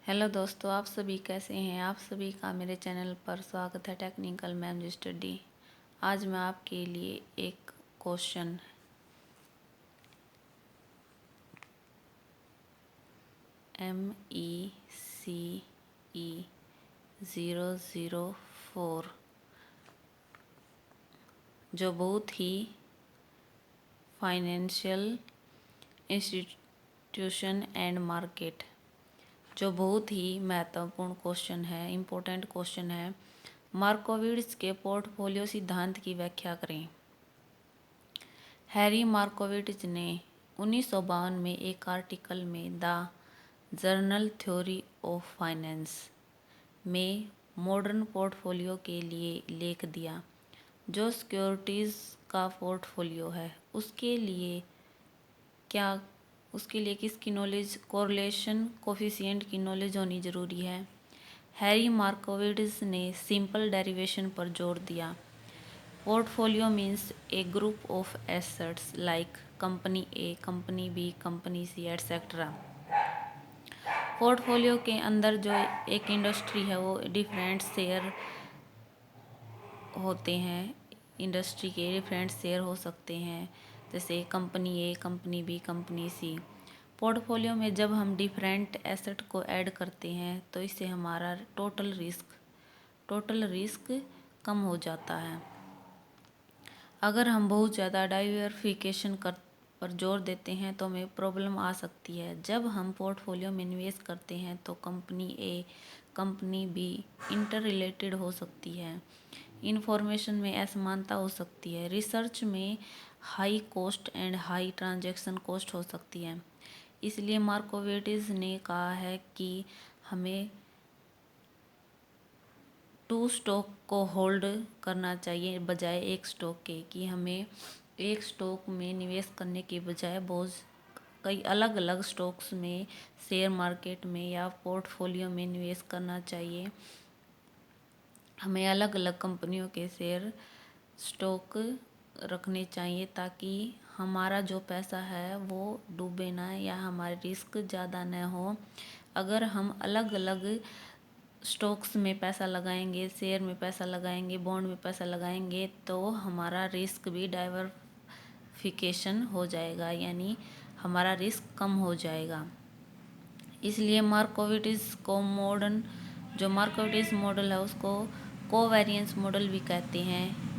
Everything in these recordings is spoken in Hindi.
हेलो दोस्तों, आप सभी कैसे हैं। आप सभी का मेरे चैनल पर स्वागत है टेक्निकल मैम स्टडी। आज मैं आपके लिए एक क्वेश्चन MECE 004 जो बहुत ही फाइनेंशियल इंस्टीट्यूशन एंड मार्केट जो बहुत ही महत्वपूर्ण क्वेश्चन है, इम्पोर्टेंट क्वेश्चन है। मार्कोविट्ज़ के पोर्टफोलियो सिद्धांत की व्याख्या करें। हैरी मार्कोविट्ज़ ने 1952 में एक आर्टिकल में the journal theory of finance में मॉडर्न पोर्टफोलियो के लिए लेख दिया, जो सिक्योरिटीज़ का पोर्टफोलियो है। उसके लिए किसकी नॉलेज, कोरिलेशन कोफिशिएंट की नॉलेज होनी ज़रूरी है। हैरी मार्कोविट्ज़ ने सिंपल डेरिवेशन पर जोर दिया। Portfolio means a group of assets like company A, company B, company C etcetera. Portfolio के अंदर जो एक इंडस्ट्री है वो डिफरेंट शेयर होते हैं। इंडस्ट्री के डिफरेंट शेयर हो सकते हैं, जैसे company A, company B, company C. Portfolio में जब हम डिफरेंट एसेट को ऐड करते हैं तो इससे हमारा टोटल रिस्क कम हो जाता है। अगर हम बहुत ज़्यादा डाइवर्सिफिकेशन पर जोर देते हैं तो हमें प्रॉब्लम आ सकती है। जब हम पोर्टफोलियो में निवेश करते हैं तो company A, company B inter related हो सकती है। इंफॉर्मेशन में असमानता हो सकती है। रिसर्च में high cost and high transaction cost हो सकती है। इसलिए मार्कोविट्ज़ ने कहा है कि हमें 2 स्टॉक को होल्ड करना चाहिए बजाय एक स्टॉक के, कि हमें एक स्टॉक में निवेश करने के बजाय बहुत कई अलग अलग स्टॉक्स में, शेयर मार्केट में या पोर्टफोलियो में निवेश करना चाहिए। हमें अलग अलग कंपनियों के शेयर स्टॉक रखने चाहिए ताकि हमारा जो पैसा है वो डूबे ना या हमारे रिस्क ज़्यादा न हो। अगर हम अलग अलग स्टॉक्स में पैसा लगाएंगे, शेयर में पैसा लगाएंगे, बॉन्ड में पैसा लगाएंगे तो हमारा रिस्क भी डाइवर्सिफिकेशन हो जाएगा, यानी हमारा रिस्क कम हो जाएगा। इसलिए मार्कोविट्ज़ मॉडल है उसको कोवेरिएंस मॉडल भी कहते हैं।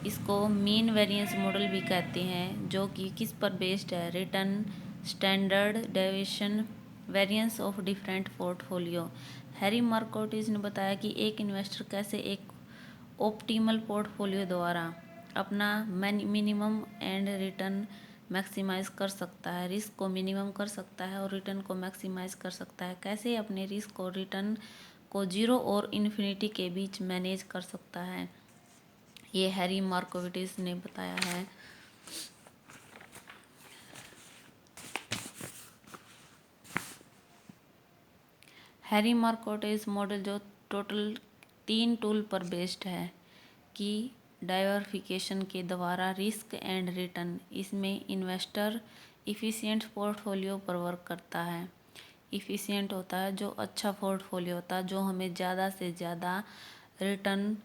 इसको मीन वेरिएंस मॉडल भी कहते हैं, जो कि किस पर बेस्ड है, return, standard deviation, variance of different portfolio. Harry Markowitz ने बताया कि एक इन्वेस्टर कैसे एक ऑप्टिमल पोर्टफोलियो द्वारा अपना मिनिमम एंड रिटर्न मैक्सिमाइज कर सकता है, रिस्क को मिनिमम कर सकता है और रिटर्न को मैक्सिमाइज कर सकता है। कैसे अपने रिस्क और रिटर्न को 0 और इन्फिनिटी के बीच मैनेज कर सकता है, ये हैरी मार्कोविट्ज़ ने बताया है। हैरी मार्कोविट्ज़ मॉडल जो टोटल 3 टूल पर बेस्ड है, कि डाइवर्सिफिकेशन के द्वारा रिस्क एंड रिटर्न। इसमें इन्वेस्टर इफ़िशिएंट पोर्टफोलियो पर वर्क करता है। इफ़िशिएंट होता है जो अच्छा पोर्टफोलियो होता है, जो हमें ज़्यादा से ज़्यादा रिटर्न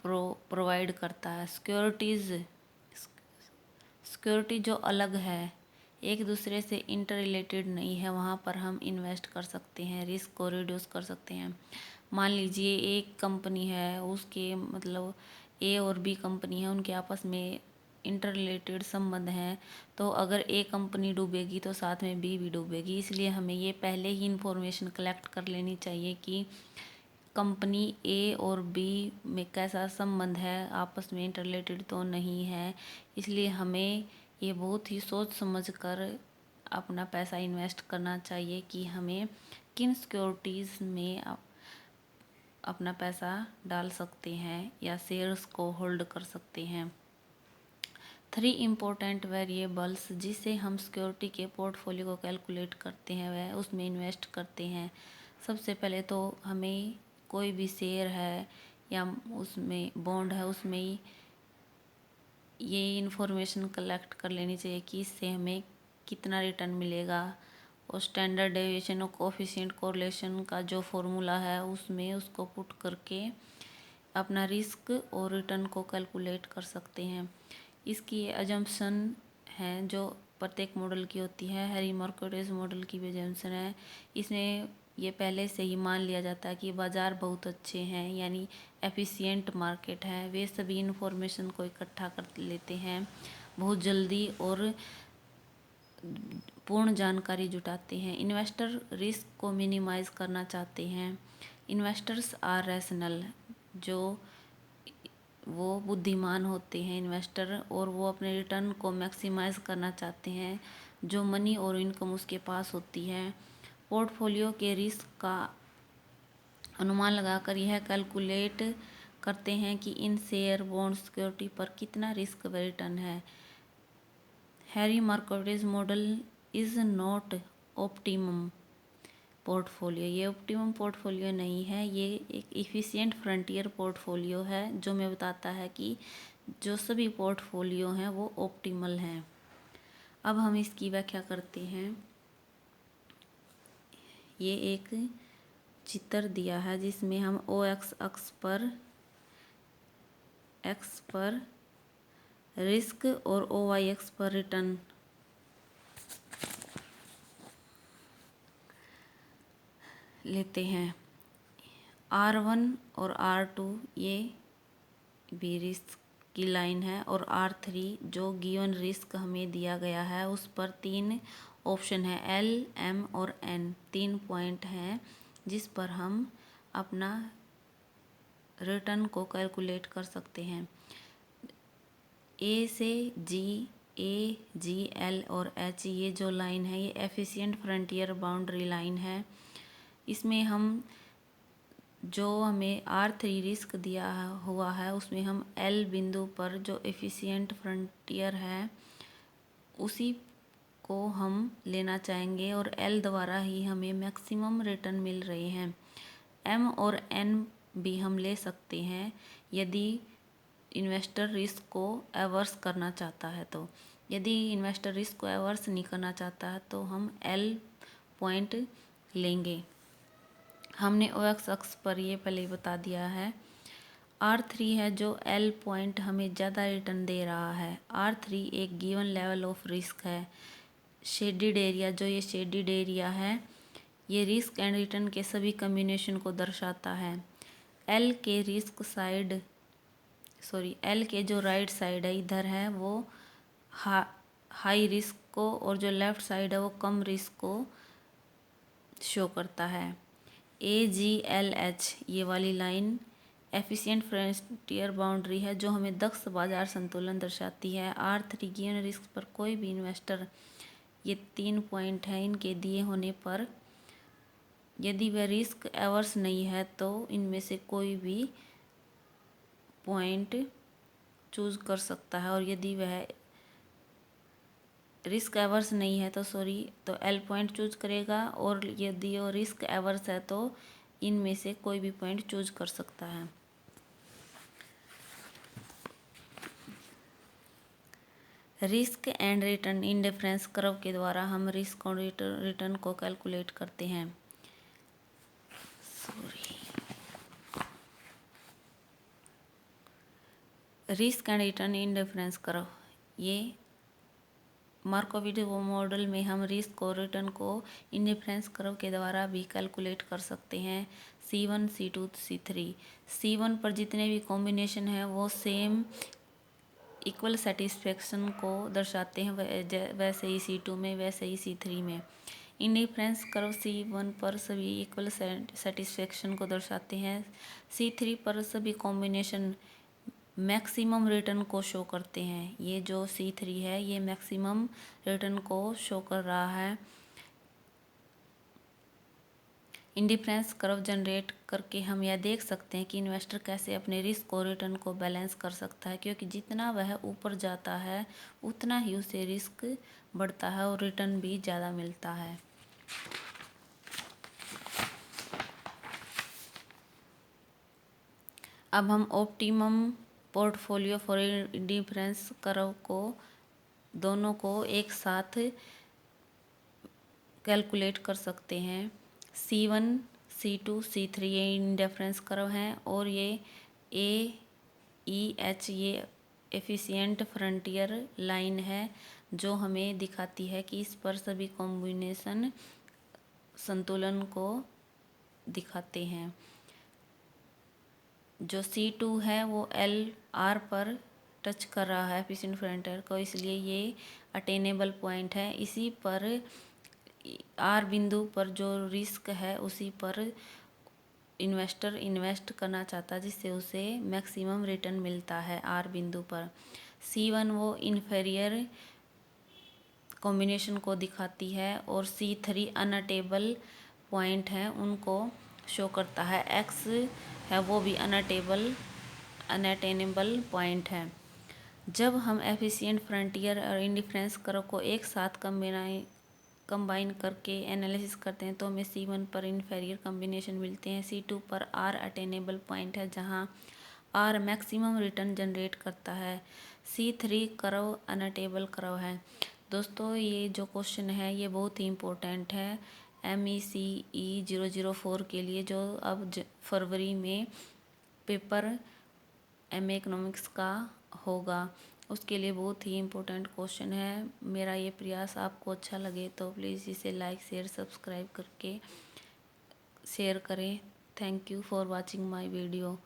प्रोवाइड करता है। सिक्योरिटी जो अलग है, एक दूसरे से इंटर रिलेटेड नहीं है, वहाँ पर हम इन्वेस्ट कर सकते हैं, रिस्क को रिड्यूस कर सकते हैं। मान लीजिए एक कंपनी है, उसके मतलब ए और बी कंपनी है, उनके आपस में इंटर रिलेटेड संबंध हैं, तो अगर ए कंपनी डूबेगी तो साथ में बी भी डूबेगी। इसलिए हमें ये पहले ही इंफॉर्मेशन कलेक्ट कर लेनी चाहिए कि कंपनी ए और बी में कैसा संबंध है, आपस में इंटर रिलेटेड तो नहीं है। इसलिए हमें ये बहुत ही सोच समझ कर अपना पैसा इन्वेस्ट करना चाहिए कि हमें किन सिक्योरिटीज़ में अपना पैसा डाल सकते हैं या शेयर्स को होल्ड कर सकते हैं। 3 इम्पोर्टेंट वेरिएबल्स जिससे हम सिक्योरिटी के पोर्टफोलियो को कैलकुलेट करते हैं, वह उसमें इन्वेस्ट करते हैं। सबसे पहले तो हमें कोई भी शेयर है या उसमें बॉन्ड है, उसमें ये इन्फॉर्मेशन कलेक्ट कर लेनी चाहिए कि इससे हमें कितना रिटर्न मिलेगा और स्टैंडर्ड डेविएशन और कोफिशिएंट कोरिलेशन का जो फॉर्मूला है उसमें उसको पुट करके अपना रिस्क और रिटर्न को कैलकुलेट कर सकते हैं। इसकी अजम्पशन है जो प्रत्येक मॉडल की होती है। हैरी मार्केटेज मॉडल की भी अजम्पशन है। इसमें ये पहले से ही मान लिया जाता है कि बाज़ार बहुत अच्छे हैं, यानी एफिशिएंट मार्केट है। वे सभी इंफॉर्मेशन को इकट्ठा कर लेते हैं, बहुत जल्दी और पूर्ण जानकारी जुटाते हैं। इन्वेस्टर रिस्क को मिनिमाइज करना चाहते हैं। इन्वेस्टर्स आर रैशनल, जो वो बुद्धिमान होते हैं इन्वेस्टर, और वो अपने रिटर्न को मैक्सिमाइज करना चाहते हैं जो मनी और इनकम उसके पास होती है। पोर्टफोलियो के रिस्क का अनुमान लगाकर यह कैलकुलेट करते हैं कि इन शेयर, बॉन्ड, सिक्योरिटी पर कितना रिस्क व रिटर्न है। Harry Markowitz model is not optimum portfolio, ये ऑप्टिमम पोर्टफोलियो नहीं है, ये एक इफ़िशिएंट फ्रंटियर पोर्टफोलियो है जो हमें बताता है कि जो सभी पोर्टफोलियो हैं वो ऑप्टिमल हैं। अब हम इसकी व्याख्या करते हैं। ये एक चित्र दिया है जिसमें हम OX अक्ष पर रिस्क और OY अक्ष पर रिटर्न लेते हैं। R1 और R2 ये भी रिस्क की लाइन है, और R3 जो गिवन रिस्क हमें दिया गया है उस पर 3 ऑप्शन है, L, M और N। 3 पॉइंट हैं जिस पर हम अपना रिटर्न को कैलकुलेट कर सकते हैं। A से G, A, G, L और H ये जो लाइन है ये एफिशिएंट फ्रंटियर बाउंड्री लाइन है। इसमें हम जो हमें R3 रिस्क दिया हुआ है उसमें हम L बिंदु पर जो एफिशिएंट फ्रंटियर है उसी को हम लेना चाहेंगे, और L द्वारा ही हमें मैक्सिमम रिटर्न मिल रहे हैं। M और N भी हम ले सकते हैं यदि इन्वेस्टर रिस्क को एवर्स करना चाहता है तो। यदि इन्वेस्टर रिस्क को एवर्स नहीं करना चाहता है तो हम L पॉइंट लेंगे। हमने OX अक्ष पर ये पहले ही बता दिया है। R3 है जो L पॉइंट हमें ज़्यादा रिटर्न दे रहा है। R3 एक गिवन लेवल ऑफ रिस्क है। शेडिड एरिया, जो ये शेडिड एरिया है ये रिस्क एंड रिटर्न के सभी कम्बिनेशन को दर्शाता है। L के जो राइट साइड है इधर है वो हाई रिस्क को, और जो लेफ़्ट साइड है वो कम रिस्क को शो करता है। AGLH ये वाली लाइन एफिशिएंट फ्रंटियर बाउंड्री है जो हमें दक्ष बाजार संतुलन दर्शाती है। R3 गिवन रिस्क पर कोई भी इन्वेस्टर, ये 3 पॉइंट हैं, इनके दिए होने पर यदि वह रिस्क एवर्स नहीं है तो इनमें से कोई भी पॉइंट चूज कर सकता है, और यदि वह रिस्क एवर्स नहीं है तो L पॉइंट चूज करेगा, और यदि वो रिस्क एवर्स है तो इनमें से कोई भी पॉइंट चूज कर सकता है। Risk and return indifference curve के द्वारा हम रिस्क और रिटर्न को कैलकुलेट करते हैं। Risk and return indifference curve, ये मार्कोविट मॉडल में हम रिस्क और रिटर्न को इंडिफरेंस कर्व के द्वारा भी कैलकुलेट कर सकते हैं। C1, C2, C3। C1 पर जितने भी कॉम्बिनेशन हैं वो सेम इक्वल सेटिस्फेक्शन को दर्शाते हैं, वैसे ही C2 में, वैसे ही C3 में। इंडिफरेंस कर्व C1 पर सभी इक्वल सेटिस्फेक्शन को दर्शाते हैं। C3 पर सभी कॉम्बिनेशन मैक्सिमम रिटर्न को शो करते हैं। ये जो C3 है ये मैक्सिमम रिटर्न को शो कर रहा है। इंडिफरेंस कर्व जनरेट करके हम यह देख सकते हैं कि इन्वेस्टर कैसे अपने रिस्क और रिटर्न को बैलेंस कर सकता है, क्योंकि जितना वह ऊपर जाता है उतना ही उसे रिस्क बढ़ता है और रिटर्न भी ज़्यादा मिलता है। अब हम optimum portfolio for indifference curve को दोनों को एक साथ कैलकुलेट कर सकते हैं। C1, C2, C3 ये इंडिफरेंस कर्व हैं और ये AEH ये एफिशिएंट फ्रंटियर लाइन है जो हमें दिखाती है कि इस पर सभी कॉम्बिनेशन संतुलन को दिखाते हैं। जो C2 है वो LR पर टच कर रहा है एफिशिएंट फ्रंटियर को, इसलिए ये अटेनेबल पॉइंट है। इसी पर R बिंदु पर जो रिस्क है उसी पर इन्वेस्टर इन्वेस्ट करना चाहता है जिससे उसे मैक्सिमम रिटर्न मिलता है R बिंदु पर। C1 वो इन्फेरियर कॉम्बिनेशन को दिखाती है और C3 अनअटेबल पॉइंट हैं उनको शो करता है। X है वो भी अनअटेनेबल पॉइंट है। जब हम एफिशिएंट फ्रंटियर और इंडिफरेंस कर्व को एक साथ कंबाइन करके एनालिसिस करते हैं तो हमें C1 पर इन्फेरियर कॉम्बिनेशन मिलते हैं। C2 पर R अटेनेबल पॉइंट है जहां R मैक्सिमम रिटर्न जनरेट करता है। C3 कर्व अनअटेबल कर्व है। दोस्तों ये जो क्वेश्चन है ये बहुत ही इम्पोर्टेंट है MECE 004 के लिए, जो अब फरवरी में पेपर MA इकोनॉमिक्स का होगा, उसके लिए बहुत ही इम्पोर्टेंट क्वेश्चन है। मेरा ये प्रयास आपको अच्छा लगे तो प्लीज़ इसे लाइक शेयर सब्सक्राइब करके शेयर करें। Thank you for watching my video.